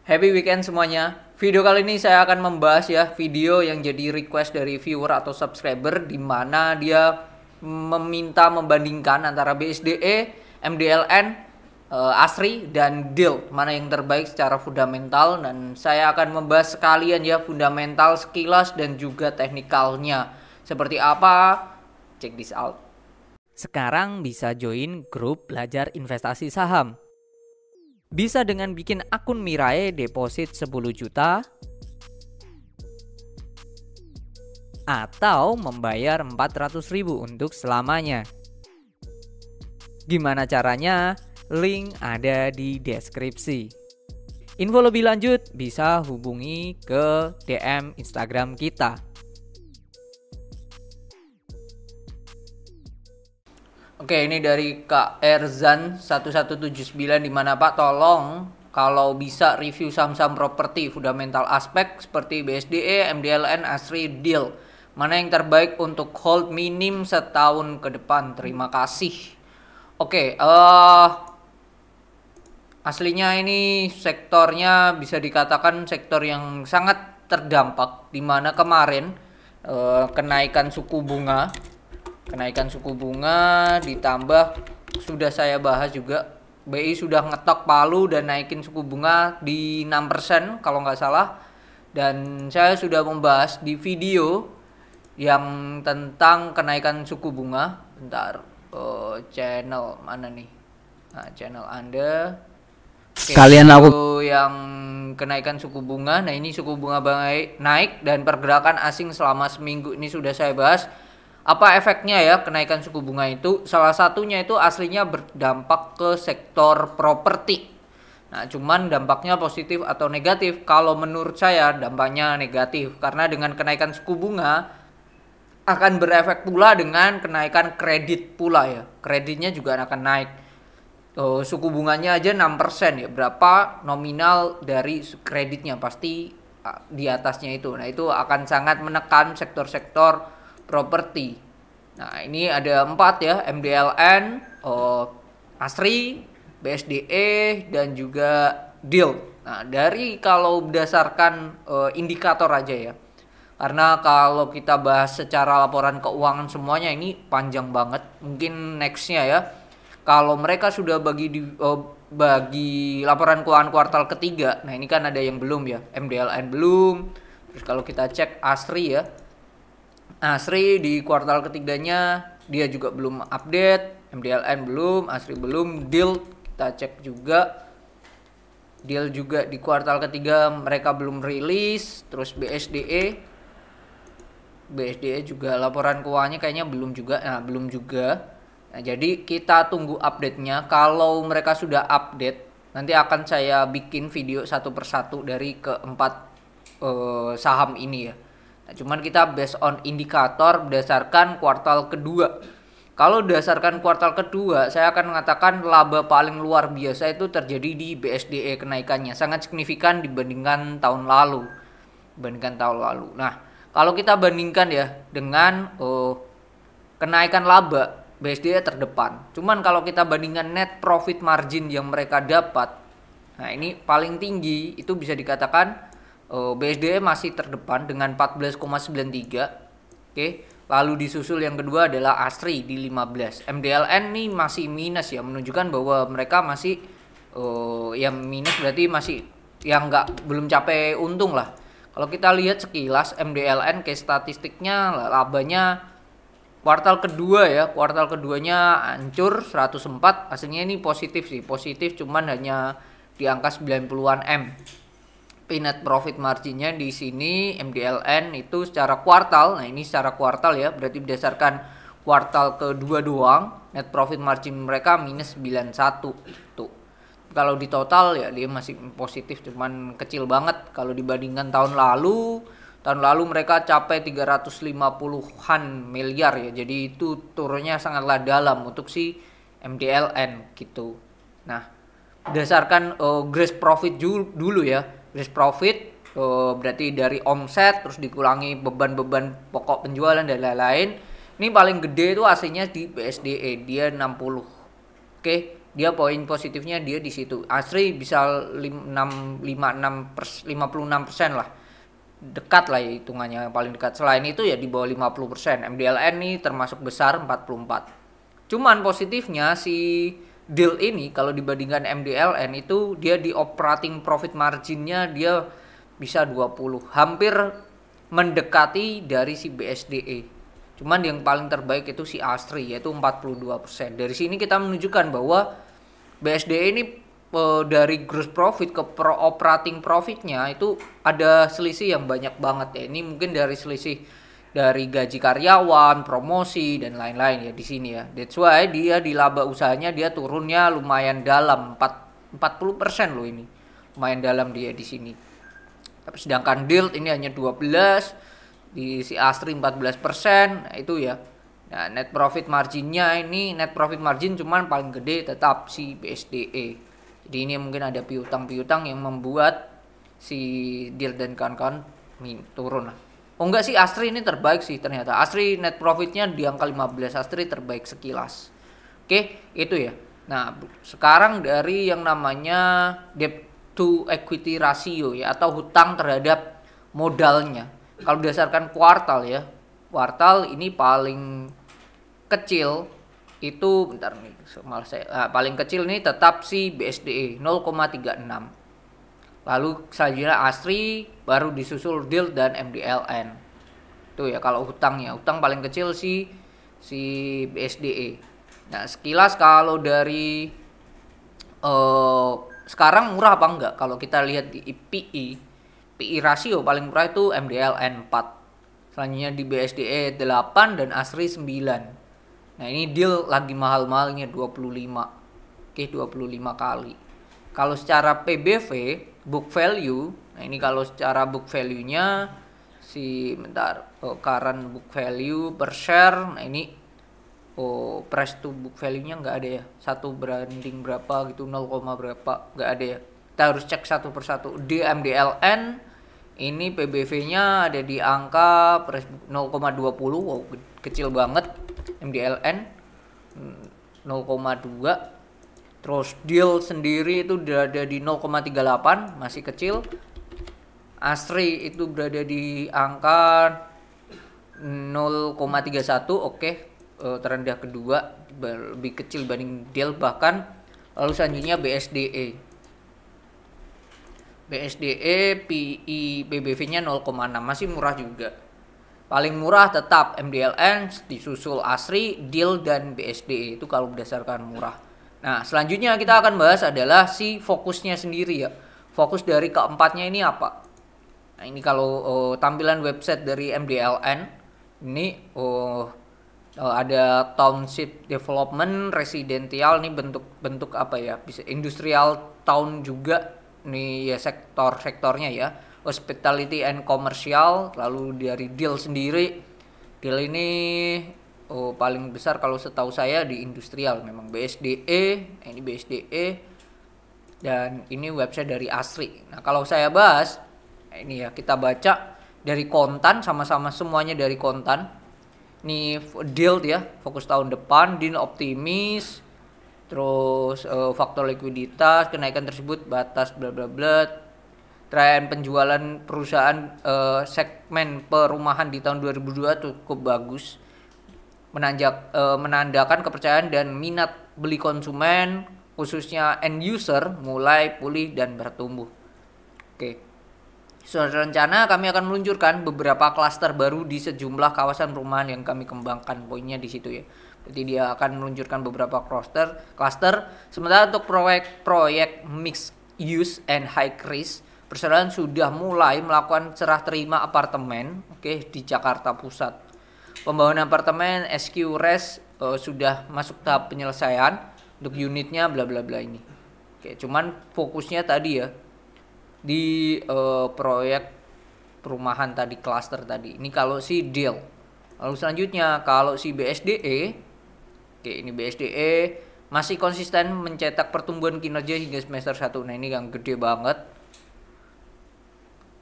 Happy weekend semuanya. Video kali ini saya akan membahas ya video yang jadi request dari viewer atau subscriber di mana dia meminta membandingkan antara BSDE, MDLN, ASRI dan DIL mana yang terbaik secara fundamental, dan saya akan membahas sekalian ya fundamental, sekilas dan juga teknikalnya. Seperti apa? Check this out. Sekarang bisa join grup belajar investasi saham. Bisa dengan bikin akun Mirai deposit 10 juta atau membayar 400.000 untuk selamanya. Gimana caranya? Link ada di deskripsi. Info lebih lanjut bisa hubungi ke DM Instagram kita. Oke, ini dari Kak Erzan 1179, di mana Pak tolong kalau bisa review saham-saham properti fundamental aspek seperti BSDE, MDLN, ASRI, DIL. Mana yang terbaik untuk hold minim setahun ke depan? Terima kasih. Oke, aslinya ini sektornya bisa dikatakan sektor yang sangat terdampak, di mana kemarin kenaikan suku bunga ditambah sudah saya bahas juga, BI sudah ngetok palu dan naikin suku bunga di 6% kalau nggak salah, dan saya sudah membahas di video yang tentang kenaikan suku bunga. Bentar, channel mana nih? Nah, channel Anda. Oke, Kalian aku yang kenaikan suku bunga. Nah, ini suku bunga naik dan pergerakan asing selama seminggu ini sudah saya bahas. Apa efeknya ya kenaikan suku bunga itu? Salah satunya itu aslinya berdampak ke sektor properti. Nah, cuman dampaknya positif atau negatif? Kalau menurut saya dampaknya negatif, karena dengan kenaikan suku bunga akan berefek pula dengan kenaikan kredit pula ya. Kreditnya juga akan naik. Suku bunganya aja 6% ya. Berapa nominal dari kreditnya? Pasti di atasnya itu. Nah, itu akan sangat menekan sektor-sektor properti. Nah, ini ada 4 ya, MDLN, ASRI, BSDE dan juga DIL. Nah, dari kalau berdasarkan indikator aja ya. Karena kalau kita bahas secara laporan keuangan semuanya ini panjang banget. Mungkin nextnya ya. Kalau mereka sudah bagi laporan keuangan kuartal ketiga. Nah, ini kan ada yang belum ya. MDLN belum. Terus kalau kita cek ASRI ya. ASRI di kuartal ketiganya dia juga belum update. MDLN belum, ASRI belum, DIL kita cek juga. DIL juga di kuartal ketiga mereka belum rilis. Terus BSDE juga laporan keuangannya kayaknya belum juga. Belum juga. Nah, jadi kita tunggu update-nya. Kalau mereka sudah update, nanti akan saya bikin video satu persatu dari keempat saham ini ya. Nah, cuman kita based on indikator berdasarkan kuartal kedua. Kalau berdasarkan kuartal kedua, saya akan mengatakan laba paling luar biasa itu terjadi di BSDE, kenaikannya sangat signifikan dibandingkan tahun lalu. Nah, kalau kita bandingkan ya dengan kenaikan laba, BSDE terdepan. Cuman kalau kita bandingkan net profit margin yang mereka dapat, nah ini paling tinggi, itu bisa dikatakan BSDE masih terdepan dengan 14,93. Oke, lalu disusul yang kedua adalah ASRI di 15. MDLN nih masih minus ya, menunjukkan bahwa mereka masih yang minus berarti masih yang belum capai untung lah. Kalau kita lihat sekilas MDLN case statistiknya, labanya kuartal kedua ya, kuartal keduanya hancur 104. Aslinya ini positif sih, positif cuman hanya di angka 90-an M. Net profit marginnya di sini MDLN itu secara kuartal. Nah, ini secara kuartal ya, berarti berdasarkan kuartal kedua doang net profit margin mereka minus 91 itu. Kalau di total ya dia masih positif, cuman kecil banget kalau dibandingkan tahun lalu. Tahun lalu mereka capai 350-an miliar ya. Jadi itu turunnya sangatlah dalam untuk si MDLN gitu. Nah, berdasarkan gross profit dulu ya. Gross profit berarti dari omset terus dikurangi beban-beban pokok penjualan dan lain-lain. Ini paling gede itu aslinya di BSDE, dia 60. Oke, Dia poin positifnya dia di situ. Asri bisa 56% lah. Dekat lah ya hitungannya, paling dekat. Selain itu ya di bawah 50%. MDLN nih termasuk besar 44. Cuman positifnya si deal ini kalau dibandingkan MDLN itu dia di operating profit marginnya dia bisa 20, hampir mendekati dari si BSDE. Cuman yang paling terbaik itu si Asri yaitu 42%. Dari sini kita menunjukkan bahwa BSDE ini dari gross profit ke operating profitnya itu ada selisih yang banyak banget ya. Ini mungkin dari selisih dari gaji karyawan, promosi dan lain-lain ya di sini ya. That's why dia di laba usahanya dia turunnya lumayan dalam 40% loh ini. Lumayan dalam dia di sini. Tapi sedangkan DILT ini hanya 12, di si Asri 14%, nah itu ya. Nah, net profit marginnya ini net profit margin cuman paling gede tetap si BSDE. Jadi ini mungkin ada piutang-piutang yang membuat si DILT dan kawan-kawan turun lah. Oh enggak sih, Asri ini terbaik sih ternyata. Asri net profitnya di angka 15, Asri terbaik sekilas. Oke, itu ya. Nah, sekarang dari yang namanya debt to equity ratio ya, atau hutang terhadap modalnya. Kalau berdasarkan kuartal ya, kuartal ini paling kecil itu bentar nih, malah saya paling kecil nih tetap si BSDE 0,36. Lalu selanjutnya Asri, baru disusul DILT dan MDLN. Itu ya kalau hutangnya, hutang paling kecil si BSDE. Nah, sekilas kalau dari sekarang murah apa enggak? Kalau kita lihat di PI rasio paling murah itu MDLN 4. Selanjutnya di BSDE 8 dan Asri 9. Nah, ini deal lagi mahal-mahalnya 25. Oke, 25 kali. Kalau secara PBV, book value, nah ini kalau secara book value-nya current book value per share, nah ini price to book value-nya nggak ada ya. Satu banding berapa gitu, 0, berapa, nggak ada ya. Kita harus cek satu persatu. Di MDLN ini PBV-nya ada di angka 0,20. Wow, kecil banget. MDLN 0,2. Terus DILT sendiri itu berada di 0,38, masih kecil. Asri itu berada di angka 0,31, oke. Terendah kedua, lebih kecil dibanding DILT bahkan. Lalu selanjutnya BSDE. BSDE PI PBV-nya 0,6, masih murah juga. Paling murah tetap MDLN, disusul Asri, DILT dan BSDE, itu kalau berdasarkan murah. Nah, selanjutnya kita akan bahas adalah si fokusnya sendiri ya. Fokus dari keempatnya ini apa? Nah, ini kalau tampilan website dari MDLN ini ada township development, residential, ini bentuk apa ya? Bisa industrial town juga nih ya, sektornya ya. Hospitality and commercial. Lalu dari DILT sendiri, DILT ini paling besar kalau setahu saya di industrial memang. BSDE, ini BSDE, dan ini website dari Asri. Nah, kalau saya bahas ini ya, kita baca dari kontan, sama-sama semuanya dari kontan. Ini DILT ya, fokus tahun depan, DIN optimis, terus faktor likuiditas, kenaikan tersebut batas bla bla bla. Tren penjualan perusahaan segmen perumahan di tahun 2002 cukup bagus, menandakan kepercayaan dan minat beli konsumen khususnya end user mulai pulih dan bertumbuh. Oke. Sesuai rencana kami akan meluncurkan beberapa klaster baru di sejumlah kawasan perumahan yang kami kembangkan, poinnya di situ ya. Jadi dia akan meluncurkan beberapa klaster. Sementara untuk proyek mixed use and high risk, perseroan sudah mulai melakukan serah terima apartemen, oke, di Jakarta Pusat. Pembangunan apartemen SQ Res sudah masuk tahap penyelesaian untuk unitnya bla bla bla ini. Oke, cuman fokusnya tadi ya di proyek perumahan tadi, klaster tadi. Ini kalau si DILT. Lalu selanjutnya kalau si BSDE, oke, ini BSDE masih konsisten mencetak pertumbuhan kinerja hingga semester 1. Nah, ini yang gede banget.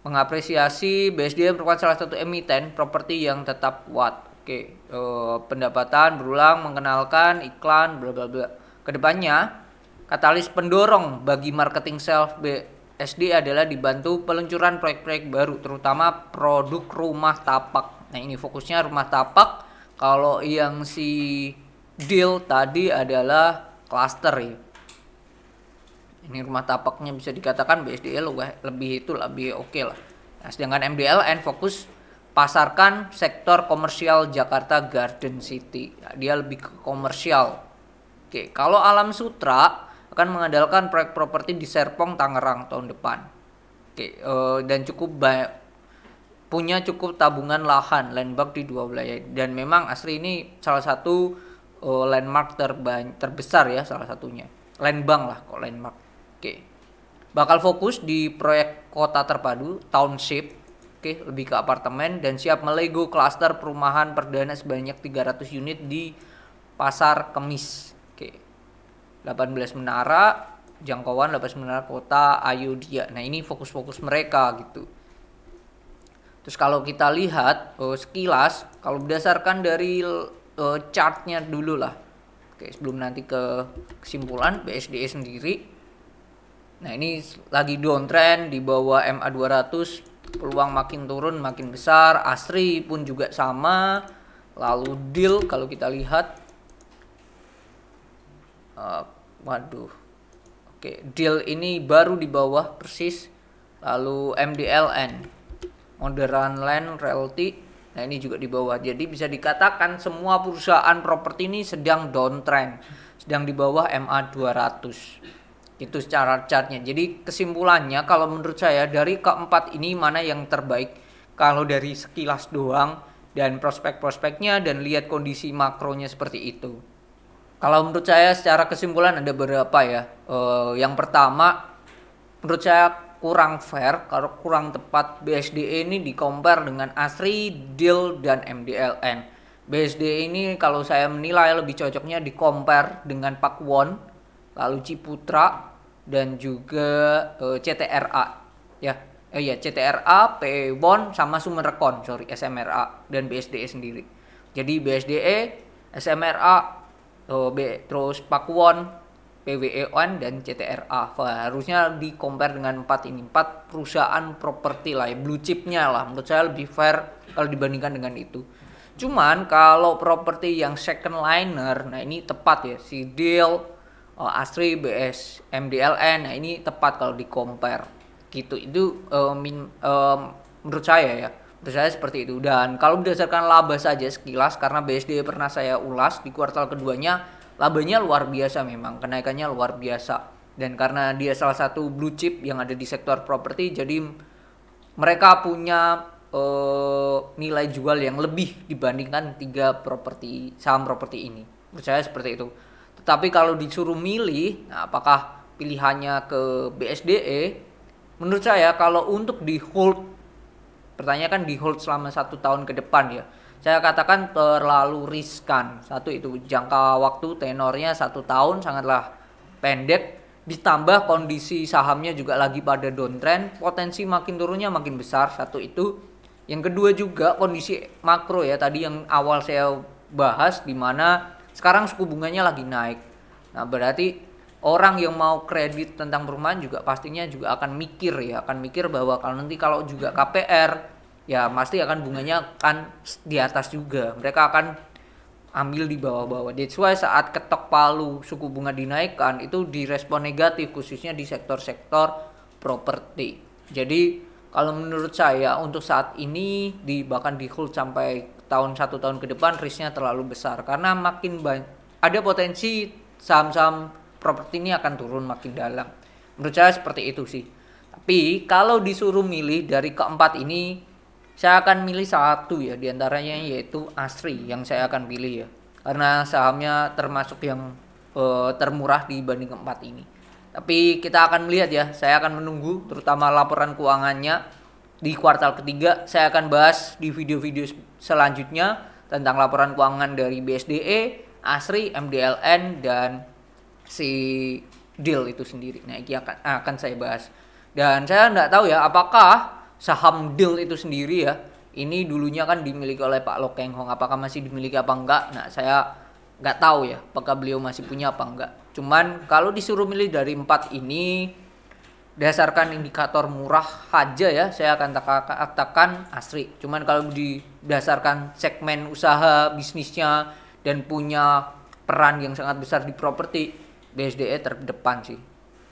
Mengapresiasi BSDE merupakan salah satu emiten properti yang tetap kuat. Oke, pendapatan berulang, mengenalkan iklan bla bla bla. Kedepannya Katalis pendorong bagi marketing sales BSD adalah dibantu peluncuran proyek-proyek baru, terutama produk rumah tapak. Nah ini fokusnya rumah tapak. Kalau yang si deal tadi adalah cluster ya. Ini rumah tapaknya bisa dikatakan BSD lebih oke lah. Nah, sedangkan MDLN fokus pasarkan sektor komersial Jakarta Garden City. Nah, dia lebih ke komersial. Oke, kalau Alam Sutra akan mengandalkan proyek properti di Serpong, Tangerang tahun depan. Oke, dan punya cukup tabungan lahan landmark di 2 wilayah. Dan memang Asri ini salah satu landmark terbesar ya, salah satunya. Landbank lah kok landmark. Oke. Bakal fokus di proyek kota terpadu, township. Oke, lebih ke apartemen dan siap melego klaster perumahan perdana sebanyak 300 unit di Pasar Kemis. Oke. 18 menara, jangkauan 18 menara kota Ayodhya. Nah, ini fokus-fokus mereka gitu. Terus kalau kita lihat sekilas, kalau berdasarkan dari chartnya dulu lah. Oke, sebelum nanti ke kesimpulan BSDE sendiri. Nah ini lagi downtrend di bawah MA 200, peluang makin turun makin besar. Asri pun juga sama. Lalu deal kalau kita lihat, oke, deal ini baru di bawah persis. Lalu MDLN, Modern Land Realty, nah ini juga di bawah. Jadi bisa dikatakan semua perusahaan properti ini sedang downtrend, sedang di bawah MA 200. Itu secara chartnya. Jadi kesimpulannya kalau menurut saya dari keempat ini mana yang terbaik kalau dari sekilas doang dan prospek-prospeknya dan lihat kondisi makronya seperti itu. Kalau menurut saya secara kesimpulan ada beberapa ya. Yang pertama menurut saya kurang fair, kalau kurang tepat BSDE ini di-compare dengan Asri, Deal dan MDLN. BSDE ini kalau saya menilai lebih cocoknya di-compare dengan Pakuwon, lalu Ciputra dan juga CTRA ya. CTRA, Pewon sama Sumerekon, SMRA dan BSDE sendiri. Jadi BSDE, SMRA, terus Pakuwon, PWEON dan CTRA. Harusnya di compare dengan 4 perusahaan properti lah ya, blue chipnya lah. Menurut saya lebih fair kalau dibandingkan dengan itu. Cuman kalau properti yang second liner, nah ini tepat ya, si Deal, Asri, BS, MDLN, nah ini tepat kalau di compare gitu. Itu menurut saya ya, menurut saya seperti itu. Dan kalau berdasarkan laba saja sekilas, karena BSD pernah saya ulas di kuartal keduanya, labanya luar biasa, memang kenaikannya luar biasa. Dan karena dia salah satu blue chip yang ada di sektor properti, jadi mereka punya nilai jual yang lebih dibandingkan 3 saham properti ini. Menurut saya seperti itu. Tetapi kalau disuruh milih, nah apakah pilihannya ke BSDE? Menurut saya kalau untuk di hold, pertanyaan kan di hold selama 1 tahun ke depan ya, saya katakan terlalu riskan. Satu itu jangka waktu tenornya 1 tahun sangatlah pendek, ditambah kondisi sahamnya juga lagi pada downtrend, potensi makin turunnya makin besar. Satu itu. Yang kedua juga kondisi makro ya, tadi yang awal saya bahas, di mana sekarang suku bunganya lagi naik. Nah berarti orang yang mau kredit tentang perumahan juga pastinya juga akan mikir bahwa kalau juga KPR ya pasti akan bunganya akan di atas juga. Mereka akan ambil di bawah-bawah. That's why saat ketok palu suku bunga dinaikkan itu direspon negatif, khususnya di sektor-sektor properti. Jadi kalau menurut saya untuk saat ini bahkan di hold sampai 1 tahun ke depan risknya terlalu besar, karena makin ada potensi saham-saham properti ini akan turun makin dalam. Menurut saya seperti itu sih. Tapi kalau disuruh milih dari keempat ini, saya akan milih satu ya diantaranya, yaitu Asri yang saya akan pilih ya, karena sahamnya termasuk yang termurah dibanding keempat ini. Tapi kita akan melihat ya, saya akan menunggu terutama laporan keuangannya di kuartal ketiga. Saya akan bahas di video-video selanjutnya tentang laporan keuangan dari BSDE, Asri, MDLN dan si Deal itu sendiri. Nah, ini akan saya bahas. Dan saya nggak tahu ya apakah saham Deal itu sendiri ya, ini dulunya kan dimiliki oleh Pak Lo Keng Hong, apakah masih dimiliki apa enggak? Nah, saya nggak tahu ya apakah beliau masih punya apa enggak. Cuman kalau disuruh milih dari empat ini, berdasarkan indikator murah aja ya, saya akan katakan Asri. Cuman kalau didasarkan segmen usaha bisnisnya dan punya peran yang sangat besar di properti, BSDE terdepan sih.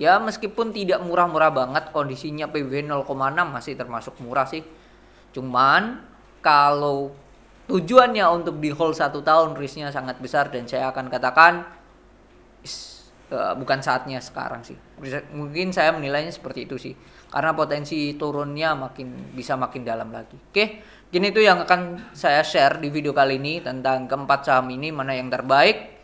Ya meskipun tidak murah-murah banget, kondisinya PBV 0,6 masih termasuk murah sih. Cuman kalau tujuannya untuk di hold 1 tahun, risknya sangat besar dan saya akan katakan bukan saatnya sekarang sih. Mungkin saya menilainya seperti itu sih. Karena potensi turunnya bisa makin dalam lagi. Oke, ini itu yang akan saya share di video kali ini tentang keempat saham ini mana yang terbaik.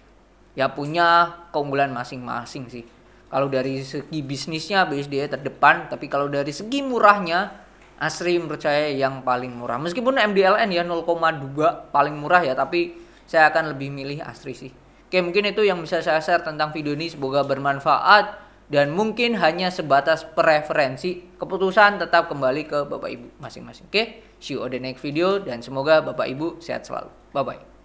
Ya punya keunggulan masing-masing sih. Kalau dari segi bisnisnya BSDE terdepan, tapi kalau dari segi murahnya Asri menurut saya yang paling murah. Meskipun MDLN ya 0,2 paling murah ya, tapi saya akan lebih milih Asri sih. Oke, mungkin itu yang bisa saya share tentang video ini. Semoga bermanfaat dan mungkin hanya sebatas preferensi. Keputusan tetap kembali ke Bapak Ibu masing-masing. Oke, see you on the next video dan semoga Bapak Ibu sehat selalu. Bye bye.